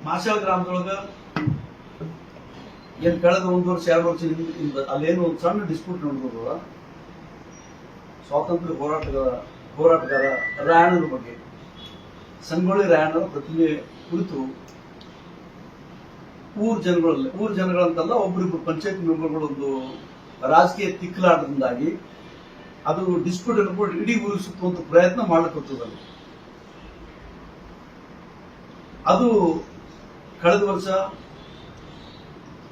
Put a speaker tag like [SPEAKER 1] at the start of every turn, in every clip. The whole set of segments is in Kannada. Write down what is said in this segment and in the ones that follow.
[SPEAKER 1] ಮಾಶಾಲ್ ಗ್ರಾಮದೊಳಗ ಏನ್ ಕಳೆದ 1 ವರ್ಷ 2 ವರ್ಷ ಅಲ್ಲೇನು ಒಂದು ಸಣ್ಣ ಡಿಸ್ಪ್ಯೂಟ್ ನಡೆದ ಸ್ವಾತಂತ್ರ್ಯ ಹೋರಾಟಗಾರ ರಾಯಣ್ಣನ ಬಗ್ಗೆ ಸಂಗೊಳ್ಳಿ ರಾಯಣ್ಣನ ಪ್ರತಿಮೆ ಕುರಿತು ಊರ್ ಜನಗಳಂತಲ್ಲ ಒಬ್ಬರಿಬ್ಬರು ಪಂಚಾಯತ್ ಮೆಂಬರ್ಗಳು ಒಂದು ರಾಜಕೀಯ ತಿಕ್ಕಲಾಟದಿಂದಾಗಿ ಅದು ಡಿಸ್ಪ್ಯೂಟ್ ಅನ್ಕೊಂಡು ಇಡೀ ಊರಿಗೆ ಸುತ್ತುವಂತ ಪ್ರಯತ್ನ ಮಾಡಲಿಕ್ಕೆ ಅದು ಕಳೆದ ವರ್ಷ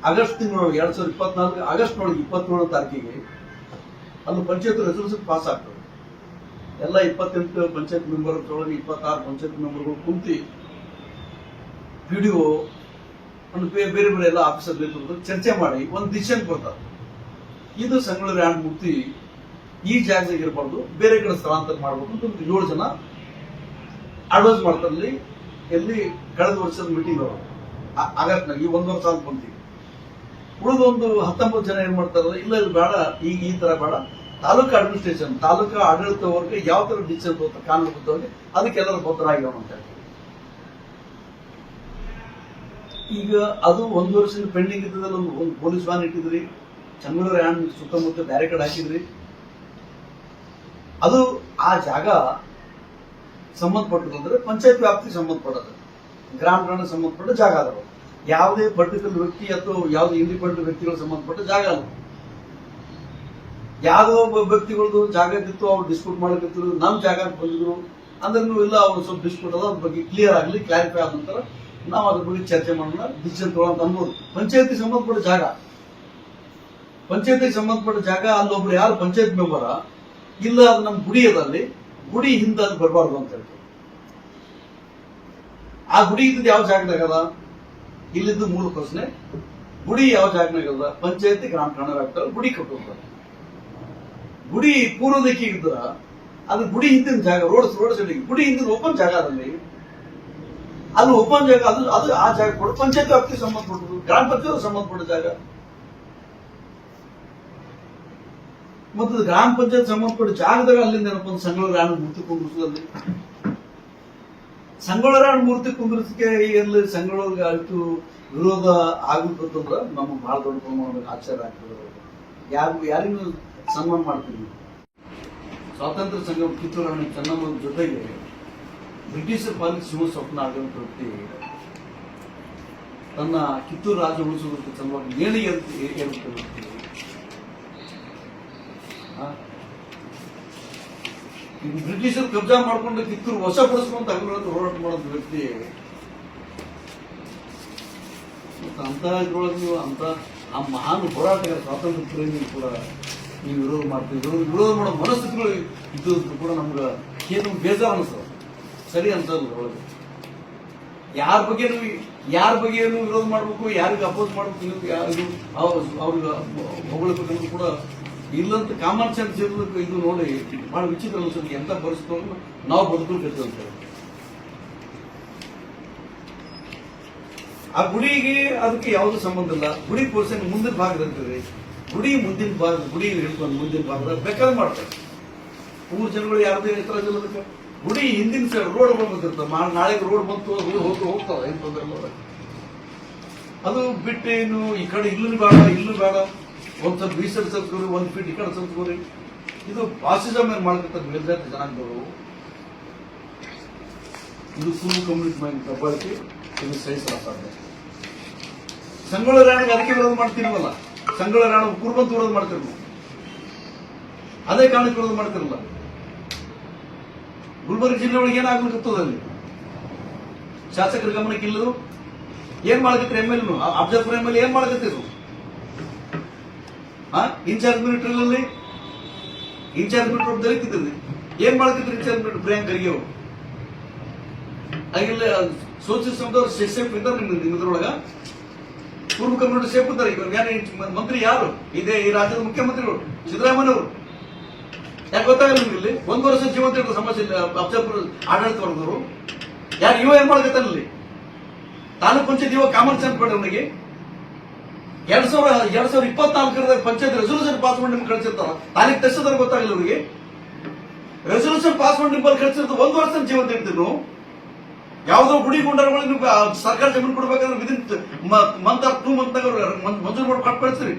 [SPEAKER 1] ಆಗಸ್ಟ್ ತಿಂಗಳೊಳಗೆ 2024 ಆಗಸ್ಟ್ ನೊಳಗೆ 27ನೇ ತಾರೀಕಿಗೆ ಅದು ಪಂಚಾಯತ್ ರೆಸಲ್ಯೂಷನ್ ಪಾಸ್ ಆಗ್ತದೆ. ಎಲ್ಲ 28 ಪಂಚಾಯತ್ ಮೆಂಬರ್ ಒಳಗೆ 26 ಪಂಚಾಯತ್ ಮೆಂಬರ್ಗಳು ಕುಂತಿ ಪಿಡಿಒ ಬೇರೆ ಬೇರೆ ಎಲ್ಲ ಆಫೀಸರ್ ನೇತೃತ್ವದಲ್ಲಿ ಚರ್ಚೆ ಮಾಡಿ ಒಂದು ಡಿಸಿಷನ್ ಕೊಡ್ತಾರೆ. ಇದು ಸಂಗೊಳ್ಳಿ ರಾಯಣ್ಣ ಮೂರ್ತಿ ಈ ಜಾಗದಾಗ ಇರಬಾರ್ದು, ಬೇರೆ ಕಡೆ ಸ್ಥಳಾಂತರ ಮಾಡಬೇಕು ಅಂತ ಒಂದು 7 ಜನ ಅಡ್ವೈಸ್ ಮಾಡ್ತಾರೆ. ಎಲ್ಲಿ ಕಳೆದ ವರ್ಷದ ಮೀಟಿಂಗ್ ಅವರು ಆಗಸ್ಟ್ನಾಗ ಈ 1 ವರ್ಷ ಅಂತ ಬಂತೀವಿ. ಉಳಿದೊಂದು 19 ಜನ ಏನ್ ಮಾಡ್ತಾರೆ, ಇಲ್ಲ ಇದು ಬೇಡ, ಈಗ ಈ ತರ ಬೇಡ, ತಾಲೂಕು ಅಡ್ಮಿನಿಸ್ಟ್ರೇಷನ್ ತಾಲೂಕು ಆಡಳಿತ ವರ್ಗ ಯಾವ ತರ ಡಿಸಿಷನ್ ತಗೋತಾರೆ ಕಾನೂನುಬದ್ಧವಾಗಿ ಅದಕ್ಕೆಲ್ಲರೂ ಬದ್ಧರಾಗಿರೋಣ ಅಂತ ಹೇಳಿ. ಈಗ ಅದು 1 ವರ್ಷದಿಂದ ಪೆಂಡಿಂಗ್ ಇದ್ದದಲ್ಲಿ ಒಂದು ಪೊಲೀಸ್ ವ್ಯಾನ್ ಇಟ್ಟಿದ್ರಿ, ಸಂಗೊಳ್ಳಿ ರಾಯಣ್ಣ ಸುತ್ತಮುತ್ತ ಬ್ಯಾರಿಕೇಡ್ ಹಾಕಿದ್ರಿ. ಅದು ಆ ಜಾಗ ಸಂಬಂಧಪಟ್ಟದಂದ್ರೆ ಪಂಚಾಯತ್ ವ್ಯಾಪ್ತಿಗೆ ಸಂಬಂಧಪಟ್ಟದ, ಗ್ರಾಮಗಳಿಗೆ ಸಂಬಂಧಪಟ್ಟ ಜಾಗ ಅದಾವ. ಯಾವುದೇ ಪರ್ಟಿಕ್ಯುಲರ್ ವ್ಯಕ್ತಿ ಅಥವಾ ಯಾವುದೇ ಇಂಡಿಪೆಂಡೆಂಟ್ ವ್ಯಕ್ತಿಗಳು ಸಂಬಂಧಪಟ್ಟ ಜಾಗ ಅಲ್ಲ. ಯಾವುದೋ ಒಬ್ಬ ವ್ಯಕ್ತಿಗಳದ್ದು ಜಾಗ ಇತ್ತು, ಅವ್ರು ಡಿಸ್ಪ್ಯೂಟ್ ಮಾಡಕತ್ತಿದ್ರು, ನಮ್ ಜಾಗ ಬಂದಿದ್ರು ಅಂದ್ರೆ ಇಲ್ಲ ಅವ್ರು ಸ್ವಲ್ಪ ಡಿಸ್ಪ್ಯೂಟ್ ಅದ, ಅದ್ರ ಬಗ್ಗೆ ಕ್ಲಿಯರ್ ಆಗಲಿ, ಕ್ಲಾರಿಫೈ ಆದ ನಂತರ ನಾವು ಅದ್ರ ಬಗ್ಗೆ ಚರ್ಚೆ ಮಾಡೋಣ, ಡಿಸಿಷನ್ ತಗೊಳ್ಳೋಣ ಅನ್ಬೋದು. ಪಂಚಾಯತಿಗೆ ಸಂಬಂಧಪಟ್ಟ ಜಾಗ, ಪಂಚಾಯತಿಗೆ ಸಂಬಂಧಪಟ್ಟ ಜಾಗ, ಅಲ್ಲೊಬ್ರು ಯಾರು ಪಂಚಾಯತ್ ಮೆಂಬರ ಇಲ್ಲ, ಅದು ನಮ್ ಗುಡಿ ಅದಲ್ಲಿ, ಗುಡಿ ಹಿಂದೆ ಅದು ಬರಬಾರ್ದು ಅಂತ ಹೇಳ್ತಾರೆ. ಆ ಗುಡಿ ಇದ್ದದ್ದು ಯಾವ ಜಾಗದಾಗದ, ಇಲ್ಲಿದ್ದು ಮೂಲ ಪ್ರಶ್ನೆ. ಗುಡಿ ಯಾವ ಜಾಗನಾಗದ, ಪಂಚಾಯತಿ ಗ್ರಾಮ ಠಾಣೆ ಆಗ್ತಾರೆ, ಗುಡಿ ಕಟ್ಟೋದು. ಗುಡಿ ಪೂರ್ವ ದಿಕ್ಕಿಗೆ ಇದ್ರ ಅದು ಗುಡಿ ಹಿಂದಿನ ಜಾಗ, ರೋಡ್ ಸೈಡ್ ಗುಡಿ ಹಿಂದಿನ ಓಪನ್ ಜಾಗ ಅದಲ್ಲಿ, ಅದು ಓಪನ್ ಜಾಗ, ಅದು ಆ ಜಾಗ ಕೊಡ ಪಂಚಾಯತ್ ವ್ಯಾಪ್ತಿಗೆ ಸಂಬಂಧಪಟ್ಟದ್ದು, ಗ್ರಾಮ ಪಂಚಾಯತ್ ಸಂಬಂಧಪಟ್ಟ ಜಾಗ. ಮತ್ತು ಗ್ರಾಮ ಪಂಚಾಯತ್ ಸಂಬಂಧಪಟ್ಟ ಜಾಗದಾಗ ಅಲ್ಲಿಂದ ಏನಪ್ಪ ಸಂಗೊಳ್ಳಿ ರಾಯಣ್ಣ ಮೂರ್ತಿ ಕುಂದಿರಿಸೋದಲ್ಲಿ, ಸಂಗೊಳ್ಳಿ ರಾಯಣ್ಣ ಮೂರ್ತಿ ಕುಂದಿರಿಸಕ್ಕೆ ಎಲ್ಲಿ ಸಂಗೊಳ್ಳಿಗೆ ಆಯ್ತು ವಿರೋಧ ಆಗುತ್ತಂದ್ರ ನಮಗೆ ಬಹಳ ದೊಡ್ಡ ಪ್ರಮಾಣದಲ್ಲಿ ಆಶ್ಚರ್ಯ ಆಗ್ತದೆ. ಯಾರಿಗೂ ಸನ್ಮಾನ ಮಾಡ್ತೀವಿ. ಸ್ವಾತಂತ್ರ್ಯ ಸಂಗ್ರಾಮ ಕಿತ್ತೂರು ರಾಣಿ ಚೆನ್ನಮ್ಮ ಜೊತೆಗೆ ಬ್ರಿಟಿಷರ್ ಪಾಲಿಕೆ ಶಿವ ಸ್ವಪ್ನ ಆಗುವಂತ ವ್ಯಕ್ತಿ ತನ್ನ ಕಿತ್ತೂರು ರಾಜ್ಯ ಉಳಿಸುವುದಕ್ಕೆ ಸಲುವಾಗಿ ನೇಣಿಗೆ ಏರುತ್ತದೆ. ಬ್ರಿಟಿಷರು ಕಬ್ಜಾ ಮಾಡ್ಕೊಂಡು ಕಿತ್ತೂರು ವಶಪಡಿಸುವಂತ ಹೋರಾಟ ಮಾಡೋದು ವ್ಯಕ್ತಿ. ಅಂತ ಇದ್ರೊಳಗೆ ನೀವು ಅಂತ ಆ ಮಹಾನ್ ಹೋರಾಟಗಾರ ಸ್ವಾತಂತ್ರ್ಯ ಪ್ರೇಮಿ ಕೂಡ ನೀವು ವಿರೋಧ ಮಾಡ್ತೀವಿ. ವಿರೋಧ ಮಾಡೋ ಮನಸ್ಥಿತಿಗಳು ಇದ್ದದ್ದು ಕೂಡ ನಮ್ಗೆ ಏನು ಬೇಜಾರು ಅನಿಸ್ತದೆ, ಸರಿ ಅನ್ಸಲ್ಲ. ಒಳಗೆ ಯಾರ ಬಗ್ಗೆ ಏನು ವಿರೋಧ ಮಾಡ್ಬೇಕು, ಯಾರಿಗೆ ಅಪೋಸ್ ಮಾಡ್ಬೇಕು, ಯಾರಿಗೂ ಅವ್ರಿಗೆ ಹೊಗಳಬೇಕಂದ್ರೂ ಕೂಡ ಇಲ್ಲಂತ ಕಾಮನ್ ಸೆನ್ಸ್ ಇರೋದಕ್ಕೆ ಇದು ನೋಡಿ ಬಹಳ ವಿಚಿತ್ರ ಅನ್ಸುತ್ತೆ. ಎಂತ ಪರಿಸ್ಥಿತಿ ನಾವು ಬದುಕಲ್ಕಂತ. ಆ ಗುಡಿಗೆ ಅದಕ್ಕೆ ಯಾವ್ದು ಸಂಬಂಧ ಇಲ್ಲ. ಗುಡಿ ಪೋರ್ಷನ್ ಮುಂದಿನ ಭಾಗದಂತದೆ, ಗುಡಿ ಮುಂದಿನ ಭಾಗ, ಗುಡಿ ಹಿಡ್ಕೊಂಡು ಮುಂದಿನ ಭಾಗದಾಗ ಬೇಕಾದ್ರೆ ಮಾಡ್ತಾರೆ. ಊರ್ ಜನಗಳು ಯಾರದೇ ಎತ್ತರದ ಗುಡಿ ಹಿಂದಿನ ಸೈಡ್ ರೋಡ್ ಬಂದಿರ್ತದೆ. ನಾಳೆ ರೋಡ್ ಬಂತು ಹೋಗ್ತಾವ, ಏನ್ ತೊಂದರೆ ಇಲ್ಲ. ಅದು ಬಿಟ್ಟೇನು ಈ ಕಡೆ ಇಲ್ಲೂ ಬೇಡ, ಒಂದ್ ಸ್ವಲ್ಪ ಈ ಸೈಡ್ ಸತ್ಕೋರಿ, 1 ಫೀಟ್ ಈ ಕಡೆ ಸತ್ಕೋರಿ. ಇದು ಫಾಸಿಸಮ್ ಏನ್ ಮಾಡ್ತಿರ್ತಾರೆ ಮೇಲ್ಜಾತಿ ಜನಾಂಗದವರು. ಇದು ಫುಲ್ ಕಮ್ಯುನಿಟಿ ಮೈಂಡ್ ದಬ್ಬಾಳಿಕೆ, ಇದು ಸಹಿಸಲ ಸಾಧ್ಯ. ಸಂಗೊಳ್ಳಿ ರಾಯಣ್ಣಿಗೆ ಅದಕ್ಕೆ ವಿರೋಧ ಮಾಡ್ತಿರ್ವಲ್ಲ, ಸಂಗೊಳ್ಳಿ ರಾಯಣ್ಣ ಕುರುಬಂತ ವಿರೋಧ ಮಾಡ್ತಿರ್ವ, ಅದೇ ಕಾರಣಕ್ಕೆ ವಿರೋಧ ಮಾಡ್ತಿರಲ್ಲ. ಗುಲ್ಬರ್ಗ ಜಿಲ್ಲೆ ಒಳಗೆ ಏನಾಗ್ಲಿಕ್ಕತ್ತದ ಅಲ್ಲಿ ಶಾಸಕರ ಗಮನಕ್ಕೆ ಇಲ್ಲದು. ಏನ್ ಮಾಡಕತ್ರಿ MLA ಅಫ್ಜಲ್ಪುರ MLA ಏನ್ ಮಾಡಕತ್ತಿರು? ಇನ್ಚಾರ್ಜ್ ಮಿನಿಸ್ಟರ್ನಲ್ಲಿ ಇನ್ಚಾರ್ಜ್ ಮಿನಿಸ್ಟರ್ ದಲಿತಿದ್ರಿ, ಏನ್ ಮಾಡಕತ್ರಿ ಇನ್ಚಾರ್ಜ್ ಮಿನಿಸ್ಟರ್ ಪ್ರಿಯಾಂಕ್ ಖರ್ಗೆ ಅವರು? ಹಾಗೆಲ್ಲ ಸೋಚಿತ ಸಮುದಾಯ ಸೇಫ್ ಇದ್ದಾರೆ ನಿಮ್ಮದ್ರೊಳಗ. ಪೂರ್ವ ಕಮ್ಯುನಿಟಿ ಸೇಫ್ ಇದ್ದಾರೆ. ಮಂತ್ರಿ ಯಾರು? ಇದೇ ಈ ರಾಜ್ಯದ ಮುಖ್ಯಮಂತ್ರಿಗಳು ಸಿದ್ದರಾಮಯ್ಯವರು. ಯಾಕೆ ಗೊತ್ತಾಗಲ್ಲ ನಿಮ್ಗೆ? ಇಲ್ಲಿ 1 ವರ್ಷ ಜೀವಂತ ಇರೋ ಸಮಸ್ಯೆ ಅಫ್ಜಲ್ಪುರ ಆಡಳಿತ ವರ್ಗದವರು ಯಾರು ಇವ ಏನ್ ಮಾಡಕತ್ತಾನಲ್ಲಿ? ತಾಲೂಕ್ ಪಂಚಾಯತ್ ಇವಾಗ ಕಾಮನ್ ಸೆನ್ಸ್ ಬೇಡ ಅವನಿಗೆ. 2024 ಪಂಚಾಯತ್ ರೆಸಲ್ಯೂಷನ್ ಪಾಸ್ ಮಾಡಿ ನಿಮ್ಗೆ ಕಳಿಸಿರ್ತಾರ, ತಾಲೂಕ್ ತೆಸೋದ್ರ ಗೊತ್ತಾಗಲ್ಲ ಅವರಿಗೆ. ರೆಸಲ್ಯೂಷನ್ ಪಾಸ್ ಮಾಡಿ ನಿಮ್ಮಲ್ಲಿ ಕಳಿಸಿರ್ತಾರೆ. 1 ವರ್ಷ ಜೀವಂತ ಇರ್ತೀವಿ ನಾವು. ಯಾವ್ದೋ ಗುಡಿ ಗುಂಡರುಗಳಿಗೆ ನೀವು ಸರ್ಕಾರ ಜಮೀನು ಕೊಡ್ಬೇಕಂದ್ರೆ ವಿದಿನ್ ಮಂತ್ ಆರ್ 2 ಮಂತ್ ಮಂಜೂರು ಮಾಡಿ ಕೊಟ್ಟು ಕಳಿಸ್ರಿ.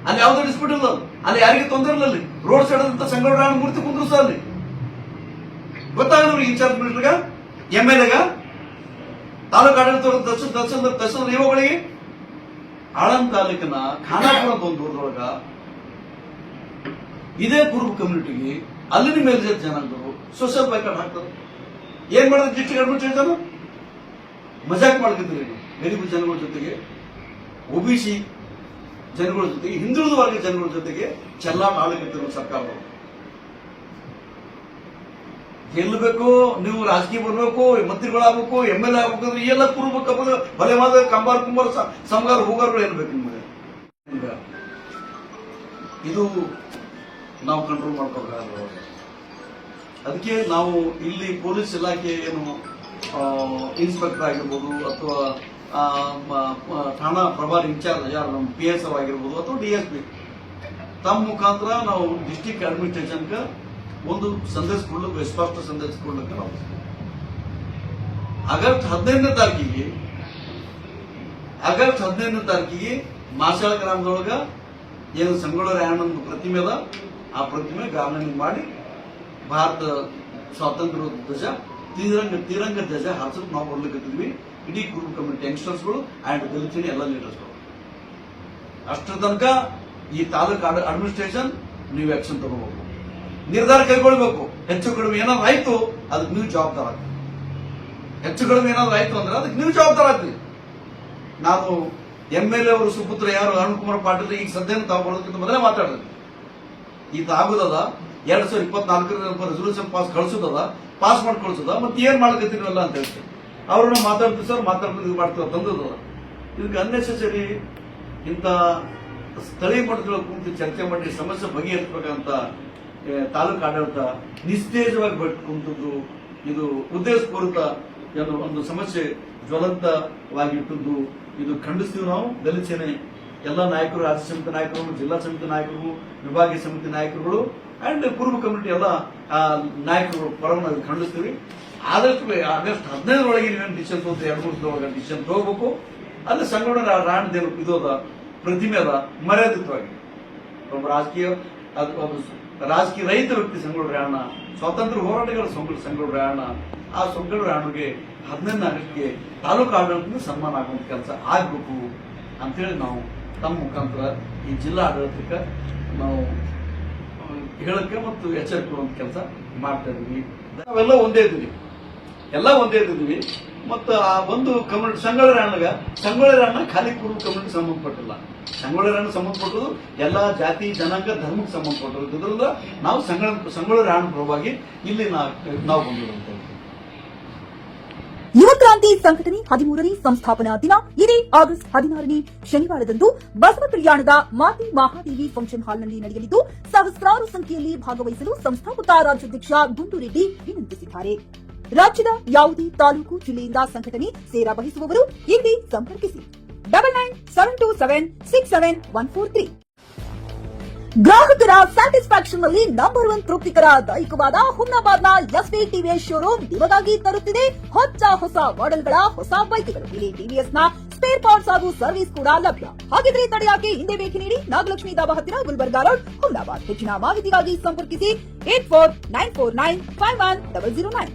[SPEAKER 1] ಅಲ್ಲಿ ಯಾವ್ದೋ ಡಿಸ್ಪ್ಯೂಟ್ ಇಲ್ಲ, ಅಲ್ಲಿ ಯಾರಿಗೆ ತೊಂದರೆ ಇಲ್ಲ. ಅಲ್ಲಿ ರೋಡ್ ಸೈಡ್ ಅಂತ ಸಂಘಟನಾ ಮೂರ್ತಿ ಕುಂದ್ರಿಸ ಅಲ್ಲಿ ಗೊತ್ತಾಗಲ್ಲ ಇನ್ಚಾರ್ಜ್ ಮಿನಿಸ್ಟರ್ಗ, MLAಗ, ತಾಲೂಕು ಆಡಳಿತ ತಹಸೀಲ್ದಾರ್ ಇವುಗಳಿಗೆ. ಆಳಂದ ತಾಲೂಕಿನ ಖಾನಾಪುರ ಒಂದು ಊರದೊಳಗ ಇದೇ ಕುರುಬ ಕಮ್ಯುನಿಟಿಗೆ ಅಲ್ಲಿನ ಮೇಲ್ಜಾತಿ ಜನಾಂಗದವರು ಸೋಷಿಯಲ್ ಬೈಕಾಟ್ ಹಾಕ್ತಾರೆ. ಏನ್ ಮಾಡಿದ್ರೆ ಡಿಸ್ಟ್ರಿಕ್ಟ್ ಅಡ್ಮಿನಿಸ್ಟ್ರೇಷನ್ ಮಜಾಕ್ ಮಾಡ್ತಿದ್ರಿ. ಗರೀಬ್ ಜನಗಳ ಜೊತೆಗೆ, OBC ಜನಗಳ ಜೊತೆಗೆ, ಹಿಂದುಳಿದ ವರ್ಗ ಜನಗಳ ಜೊತೆಗೆ ಚೆಲ್ಲಾಟ ಆಡಲಿಕ್ಕೆ ಸರ್ಕಾರದವರು. ಗೆಲ್ಲಬೇಕು, ನೀವು ರಾಜಕೀಯ ಬರಬೇಕು, ಮಂತ್ರಿಗಳಾಗಬೇಕು, MLA ಆಗ್ಬೇಕು ಅಂದ್ರೆ ಎಲ್ಲ ಕುರುಬ ಬಲೆವಾದ ಕುಂಬಾರ ಸಮಗಾರ ಹೋಗಾರಗಳು ಏನ್ಬೇಕು ನಿಮಗೆ? ಇದು ನಾವು ಕಂಟ್ರೋಲ್ ಮಾಡ್ಕೋಬೇಕಾಗ. ಅದಕ್ಕೆ ನಾವು ಇಲ್ಲಿ ಪೊಲೀಸ್ ಇಲಾಖೆ ಏನು ಇನ್ಸ್ಪೆಕ್ಟರ್ ಆಗಿರ್ಬೋದು ಅಥವಾ ಠಾಣಾ ಪ್ರಭಾರಿ ಇನ್ಚಾರ್ಜ್ ಯಾರು ನಮ್ಮ PSO ಆಗಿರ್ಬೋದು ಅಥವಾ DSP ತಮ್ಮ ಮುಖಾಂತರ ನಾವು ಡಿಸ್ಟ್ರಿಕ್ಟ್ ಅಡ್ಮಿನಿಸ್ಟ್ರೇಷನ್ಗೆ ಒಂದು ಸಂದೇಶ ಕೊಡ್ಲಿಕ್ಕೆ, ಸ್ಪಷ್ಟ ಸಂದೇಶ ಕೊಡ್ಲಿಕ್ಕೆ ನಾವು ಆಗಸ್ಟ್ 15ನೇ ತಾರೀಕಿಗೆ ಮಾಸಾಳ ಗ್ರಾಮದೊಳಗ ಏನು ಸಂಗೊಳ್ಳಿ ರಾಯಣ್ಣನ ಪ್ರತಿಮೆ ಅದ, ಆ ಪ್ರತಿಮೆ ಗಾರ್ಡನಿಂಗ್ ಮಾಡಿ ಭಾರತ ಸ್ವಾತಂತ್ರ್ಯ ಧ್ವಜ ತಿರಂಗ ಧ್ವಜ ಹಾರಿಸೋದು ನಾವು ಬರ್ಲಿಕ್ಕಿದ್ವಿ. ಇಡೀ ಕುರುಬ ಕಮ್ಯುನಿಟಿ ಯಂಗ್ಸ್ಟರ್ಸ್ಗಳು ಅಂಡ್ ದಲಿತರು ಎಲ್ಲ ಲೀಡರ್ಸ್ಗಳು. ಅಷ್ಟರ ತನಕ ಈ ತಾಲೂಕು ಅಡ್ಮಿನಿಸ್ಟ್ರೇಷನ್ ನೀವು ಆಕ್ಷನ್ ತಗೋಬೇಕು, ನಿರ್ಧಾರ ಕೈಗೊಳ್ಬೇಕು. ಹೆಚ್ಚು ಕಡಿಮೆ ಏನಾದ್ರು ಆಯ್ತು ಅದಕ್ಕೆ ನೀವು ಜವಾಬ್ದಾರ ಆಗ್ತೀವಿ. ಹೆಚ್ಚು ಕಡಿಮೆ ಏನಾದ್ರು ಆಯ್ತು ಅಂದ್ರೆ ಅದಕ್ಕೆ ನೀವು ಜವಾಬ್ದಾರ ಆಗ್ತೀವಿ. ನಾನು MLA ಅವರು ಸುಪುತ್ರ ಯಾರು ಅರುಣ್ ಕುಮಾರ್ ಪಾಟೀಲ್ ಈಗ ಸದ್ಯನ ತಾವು ಬರೋದಕ್ಕಿಂತ ಮೊದಲೇ ಮಾತಾಡಿದ್ವಿ. ಇದು ಆಗುದದ 2024 ರೆಸಲ್ಯೂಷನ್ ಪಾಸ್ ಮಾಡಿ ಕಳಿಸೋದ, ಮತ್ತೆ ಏನ್ ಮಾಡ್ಕೊತೀರಲ್ಲ ಅಂತ ಹೇಳ್ತೀವಿ. ಅವ್ರನ್ನ ಮಾತಾಡ್ತೀವಿ ಸರ್, ಮಾತಾಡ್ತೀವಿ ಮಾಡ್ತೀವಿ ತಂದದ. ಇದಕ್ಕೆ ಅನ್ನೆಸೆಸರಿ ಇಂಥ ಸ್ಥಳೀಯ ಮಟ್ಟದಲ್ಲಿ ಕುಂತು ಚರ್ಚೆ ಮಾಡಿ ಸಮಸ್ಯೆ ಬಗೆಹರಿಸಬೇಕಂತ ತಾಲೂಕು ಆಡಳಿತ ನಿಸ್ತೇಜವಾಗಿ ಬಿಟ್ಟು ಕುಂತದ್ದು, ಇದು ಉದ್ದೇಶಪೂರ್ವಕ ಏನು ಒಂದು ಸಮಸ್ಯೆ ಜ್ವಲಂತವಾಗಿ ಇಟ್ಟದ್ದು, ಇದು ಖಂಡಿಸ್ತೀವಿ ನಾವು. ದಲಿತ ಸೇನೆ ಎಲ್ಲ ನಾಯಕರು, ರಾಜ್ಯ ಸಮಿತಿ ನಾಯಕರು, ಜಿಲ್ಲಾ ಸಮಿತಿ ನಾಯಕರು, ವಿಭಾಗೀಯ ಸಮಿತಿ ನಾಯಕರುಗಳು ಅಂಡ್ ಕುರುಬ ಕಮ್ಯುನಿಟಿ ಎಲ್ಲ ನಾಯಕರು ಪರವಾಗಿ ಖಂಡಿಸ್ತೀವಿ. ಆದಷ್ಟು ಆಗಸ್ಟ್ 15ರೊಳಗೆ ನೀವೇನು ಡಿಸಿಷನ್ ತಗೋತೀವಿ, 2-3 ದಿನದೊಳಗೆ ಡಿಸಿಷನ್ ತಗೋಬೇಕು. ಅಲ್ಲಿ ಸಂಗೊಳ್ಳಿ ರಾಯಣ್ಣ ಇದೋದ ಪ್ರತಿಮೆ ಅದ ಮರ್ಯಾದಿತವಾಗಿ. ಒಬ್ಬ ರಾಜಕೀಯ ರಹಿತ ವ್ಯಕ್ತಿ ಸಂಗೊಳ್ಳಿ ರಾಯಣ್ಣ, ಸ್ವಾತಂತ್ರ್ಯ ಹೋರಾಟಗಾರ ಸಂಗೊಳ್ಳಿ ರಾಯಣ್ಣ. ಆ ಸಂಗೊಳ್ಳಿ ರಾಯಣ್ಣಗೆ 15ನೇ ಆಗಸ್ಟ್ಗೆ ತಾಲೂಕು ಆಡಳಿತದಿಂದ ಸನ್ಮಾನ ಆಗುವಂತ ಕೆಲಸ ಆಗ್ಬೇಕು ಅಂತೇಳಿ ನಾವು ತಮ್ಮ ಮುಖಾಂತರ ಈ ಜಿಲ್ಲಾ ಆಡಳಿತಕ್ಕೆ ನಾವು ಹೇಳಕ್ಕೆ ಮತ್ತು ಎಚ್ಚರಿಕೆ ಕೊಡುವಂತ ಕೆಲಸ ಮಾಡ್ತಾ ಇದ್ವಿ. ನಾವೆಲ್ಲ ಒಂದೇ ಇದ್ದೀವಿ. ಮತ್ತು ಆ ಒಂದು ಕಮ್ಯುನಿಟಿ ಸಂಗೊಳ್ಳಿ ರಾಯಣ್ಣ ಖಾಲಿ ಕುರುಬ ಕಮ್ಯುನಿಟಿ ಸಂಬಂಧಪಟ್ಟಿಲ್ಲ. ಸಂಗೊಳ್ಳಿ ರಾಯಣ್ಣ ಸಂಬಂಧಪಟ್ಟದ್ದು ಎಲ್ಲ ಜಾತಿ ಜನಾಂಗ ಧರ್ಮಕ್ಕೆ ಸಂಬಂಧಪಟ್ಟಿರೋದ್ರಿಂದ ನಾವು ಸಂಗೊಳ್ಳಿ ರಾಯಣ್ಣ ಪರವಾಗಿ ಇಲ್ಲಿ ನಾವು ಬಂದಿರುವಂತ
[SPEAKER 2] ಯುವ ಕ್ರಾಂತಿ ಸಂಘಟನೆ 13ನೇ ಸಂಸ್ಥಾಪನಾ ದಿನ ಇದೇ ಆಗಸ್ಟ್ 16ನೇ ಶನಿವಾರದಂದು ಬಸವ ಕಲ್ಯಾಣದ ಮಾತೆ ಮಹಾದೇವಿ ಫಂಕ್ಷನ್ ಹಾಲ್ನಲ್ಲಿ ನಡೆಯಲಿದ್ದು, ಸಹಸ್ರಾರು ಸಂಖ್ಯೆಯಲ್ಲಿ ಭಾಗವಹಿಸಲು ಸಂಸ್ಥಾಪಕ ರಾಜ್ಯಾಧ್ಯಕ್ಷ ಗುಂಡೂರೆಡ್ಡಿ ವಿನಂತಿಸಿದ್ದಾರೆ. ರಾಜ್ಯದ ಯಾವುದೇ ತಾಲೂಕು ಜಿಲ್ಲೆಯಿಂದ ಸಂಘಟನೆ ಸೇರಾ ಬಯಸುವವರು ಇಲ್ಲಿ ಸಂಪರ್ಕಿಸಿ 9972767143. ಗ್ರಾಹಕರ ಸ್ಯಾಟಿಸ್ಫ್ಯಾಕ್ಷನ್ ನಲ್ಲಿ ನಂಬರ್ 1 ತೃಪ್ತಿಕರ ದೈಹಿಕವಾದ ಹುಮ್ನಾಬಾದ್ನ SV TVS ಶೋರೂಮ್ ನಿಮಗಾಗಿ ತರುತ್ತಿದೆ ಹೊಸ ಮಾಡೆಲ್ಗಳ ಹೊಸ ಬೈಕ್ಗಳು. ಇಲ್ಲಿ TVSನ ಸ್ಪೇರ್ ಪಾರ್ಟ್ಸ್ ಹಾಗೂ ಸರ್ವಿಸ್ ಕೂಡ ಲಭ್ಯ. ಹಾಗಿದ್ರೆ ತಡೆಯಾಕೆ ಹಿಂದೆ ಭೇಟಿ ನೀಡಿ ನಾಗಲಕ್ಷ್ಮಿ ದಾಬಾ ಹತ್ತಿರ ಗುಲ್ಬರ್ಗಾ ರೋಡ್, ಹುಮ್ನಾಬಾದ್. ಹೆಚ್ಚಿನ ಮಾಹಿತಿಗಾಗಿ ಸಂಪರ್ಕಿಸಿ 8494951009.